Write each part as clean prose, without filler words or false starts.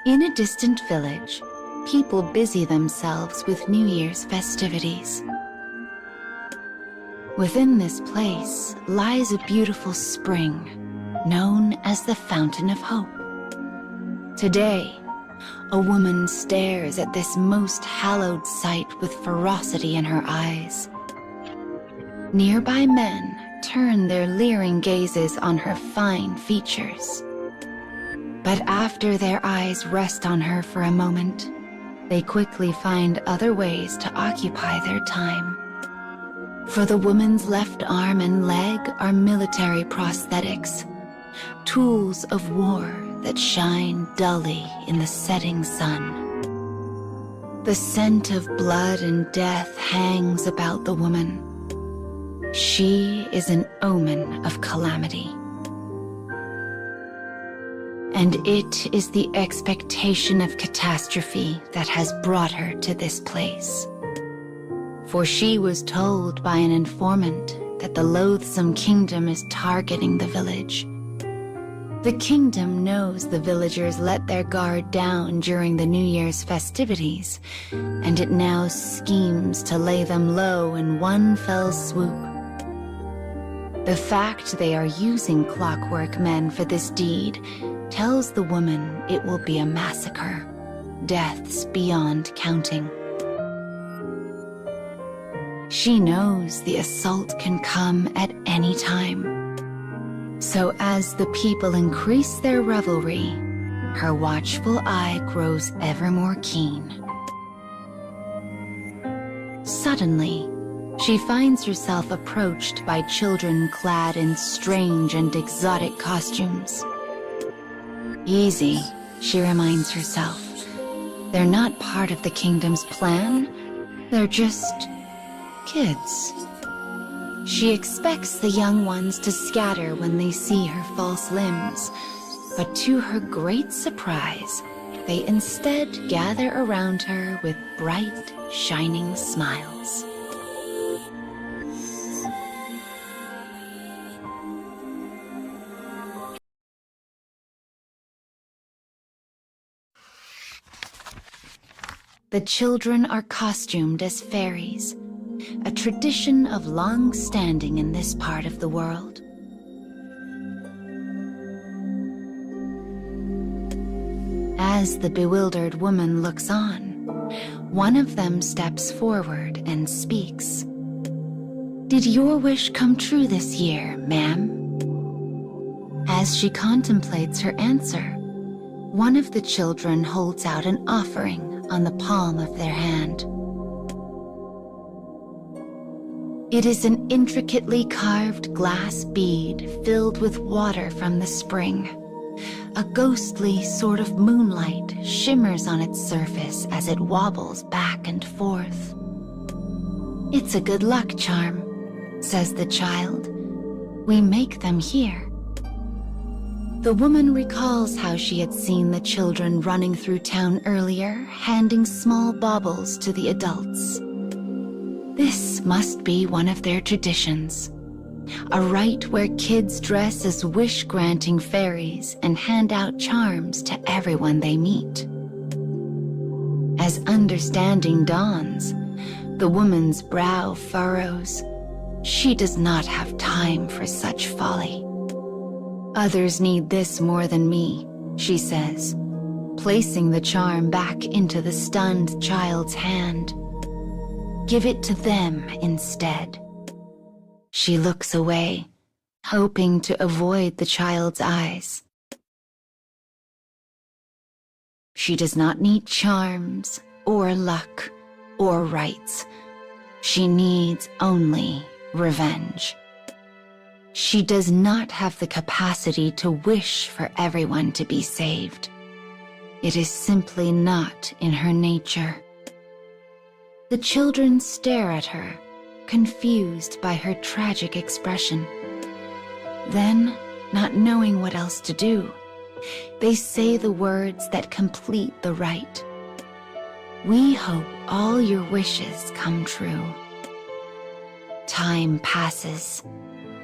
In a distant village, people busy themselves with New Year's festivities. Within this place lies a beautiful spring, known as the Fountain of Hope. Today, a woman stares at this most hallowed sight with ferocity in her eyes. Nearby men turn their leering gazes on her fine features. But after their eyes rest on her for a moment, they quickly find other ways to occupy their time. For the woman's left arm and leg are military prosthetics, tools of war that shine dully in the setting sun. The scent of blood and death hangs about the woman. She is an omen of calamity. And it is the expectation of catastrophe that has brought her to this place. For she was told by an informant that the loathsome kingdom is targeting the village. The kingdom knows the villagers let their guard down during the New Year's festivities, and it now schemes to lay them low in one fell swoop. The fact they are using clockwork men for this deed tells the woman it will be a massacre, deaths beyond counting. She knows the assault can come at any time. So as the people increase their revelry, her watchful eye grows ever more keen. Suddenly, she finds herself approached by children clad in strange and exotic costumes. Easy, she reminds herself. They're not part of the kingdom's plan. They're just kids. She expects the young ones to scatter when they see her false limbs, but to her great surprise, they instead gather around her with bright, shining smiles. The children are costumed as fairies, a tradition of long standing in this part of the world. As the bewildered woman looks on, one of them steps forward and speaks. "Did your wish come true this year, ma'am?" As she contemplates her answer, one of the children holds out an offering on the palm of their hand. It is an intricately carved glass bead filled with water from the spring. A ghostly sort of moonlight shimmers on its surface as it wobbles back and forth. "It's a good luck charm," says the child. "We make them here." The woman recalls how she had seen the children running through town earlier, handing small baubles to the adults. This must be one of their traditions, a rite where kids dress as wish-granting fairies and hand out charms to everyone they meet. As understanding dawns, the woman's brow furrows. She does not have time for such folly. "Others need this more than me," she says, placing the charm back into the stunned child's hand. "Give it to them instead." She looks away, hoping to avoid the child's eyes. She does not need charms, or luck, or rights. She needs only revenge. She does not have the capacity to wish for everyone to be saved. It is simply not in her nature. The children stare at her, confused by her tragic expression. Then, not knowing what else to do, they say the words that complete the rite. "We hope all your wishes come true." Time passes.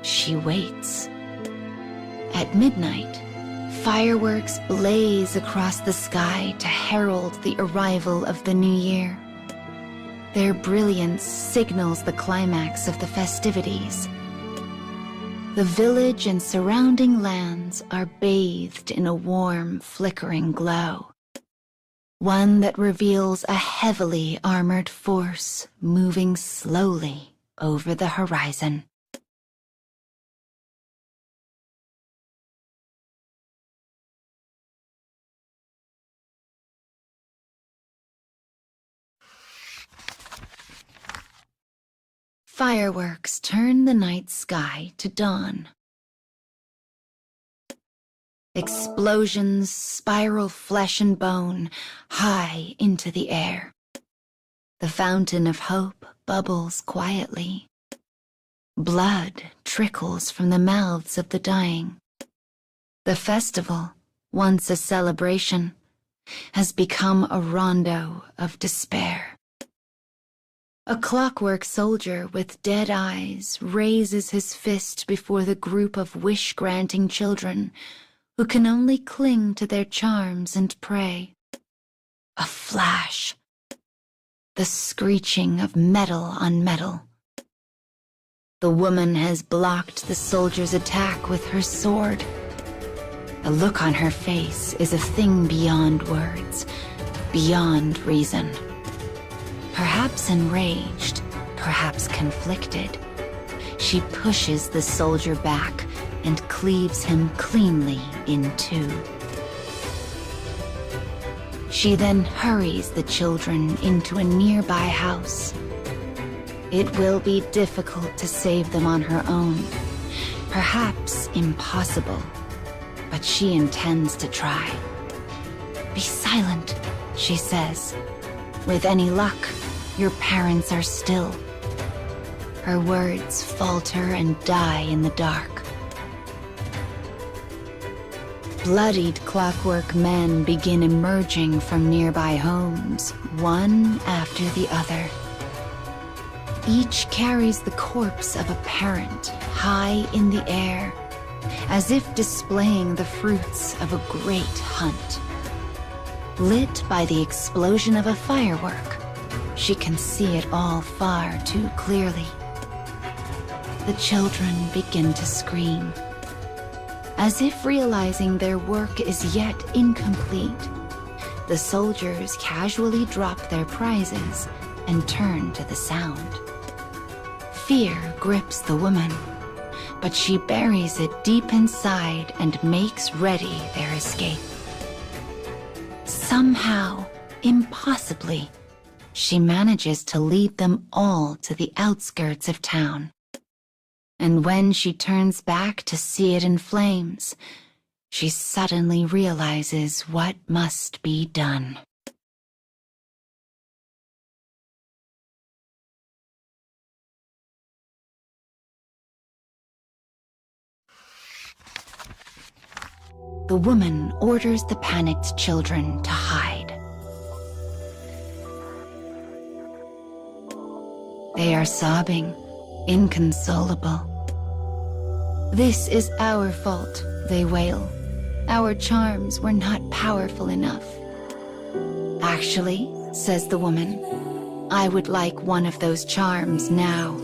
She waits. At midnight, Fireworks blaze across the sky to herald the arrival of the new year. Their brilliance signals the climax of the festivities. The village and surrounding lands are bathed in a warm, flickering glow, one that reveals a heavily armored force moving slowly over the horizon. Fireworks turn the night sky to dawn. Explosions spiral flesh and bone high into the air. The fountain of hope bubbles quietly. Blood trickles from the mouths of the dying. The festival, once a celebration, has become a rondo of despair. A clockwork soldier with dead eyes raises his fist before the group of wish-granting children who can only cling to their charms and pray. A flash. The screeching of metal on metal. The woman has blocked the soldier's attack with her sword. The look on her face is a thing beyond words, beyond reason. Perhaps enraged, perhaps conflicted, she pushes the soldier back and cleaves him cleanly in two. She then hurries the children into a nearby house. It will be difficult to save them on her own, perhaps impossible, but she intends to try. "Be silent," she says. "With any luck, your parents are still." Her words falter and die in the dark. Bloodied clockwork men begin emerging from nearby homes, one after the other. Each carries the corpse of a parent high in the air, as if displaying the fruits of a great hunt. Lit by the explosion of a firework, she can see it all far too clearly. The children begin to scream, as if realizing their work is yet incomplete. The soldiers casually drop their prizes and turn to the sound. Fear grips the woman, but she buries it deep inside and makes ready their escape. Somehow, impossibly, she manages to lead them all to the outskirts of town. And when she turns back to see it in flames, she suddenly realizes what must be done. The woman orders the panicked children to hide. They are sobbing, inconsolable. "This is our fault," they wail. "Our charms were not powerful enough." "Actually," says the woman, "I would like one of those charms now."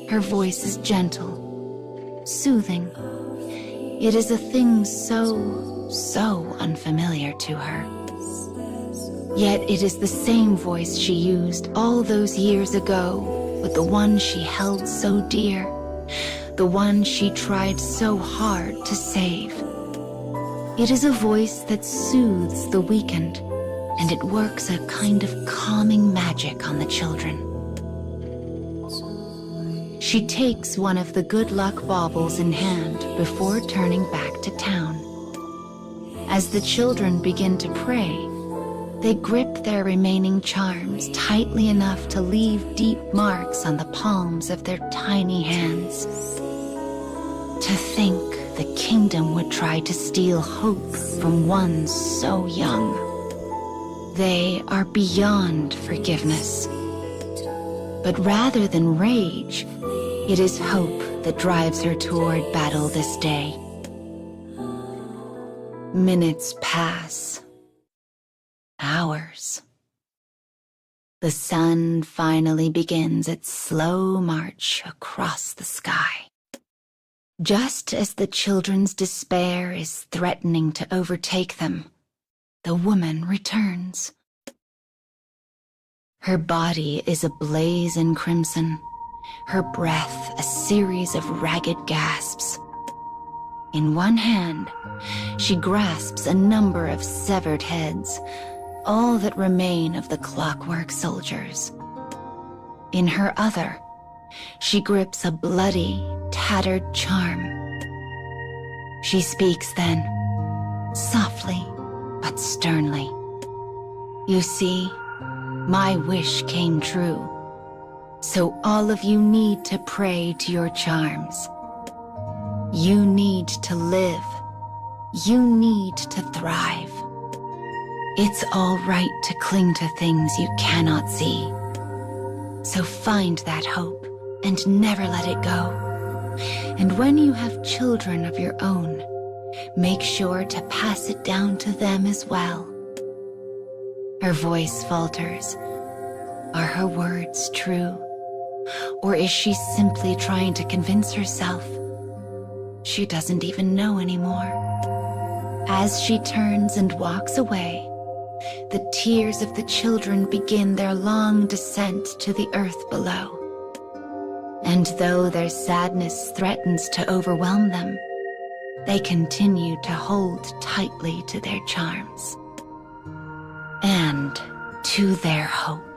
Her voice is gentle, soothing. It is a thing so unfamiliar to her. Yet it is the same voice she used all those years ago with the one she held so dear, the one she tried so hard to save. It is a voice that soothes the weakened, and it works a kind of calming magic on the children. She takes one of the good luck baubles in hand before turning back to town. As the children begin to pray, they grip their remaining charms tightly enough to leave deep marks on the palms of their tiny hands. To think the kingdom would try to steal hope from one so young. They are beyond forgiveness. But rather than rage, it is hope that drives her toward battle this day. Minutes pass. Hours. The sun finally begins its slow march across the sky. Just as the children's despair is threatening to overtake them, the woman returns. Her body is ablaze in crimson, her breath a series of ragged gasps. In one hand, she grasps a number of severed heads, all that remain of the clockwork soldiers. In her other, she grips a bloody, tattered charm. She speaks then, softly but sternly. You see, my wish came true, so all of you need to pray to your charms. You need to live. You need to thrive. It's all right to cling to things you cannot see. So find that hope and never let it go. And when you have children of your own, make sure to pass it down to them as well. Her voice falters. Are her words true? Or is she simply trying to convince herself? She doesn't even know anymore. As she turns and walks away, the tears of the children begin their long descent to the earth below. And though their sadness threatens to overwhelm them, they continue to hold tightly to their charms and to their hope.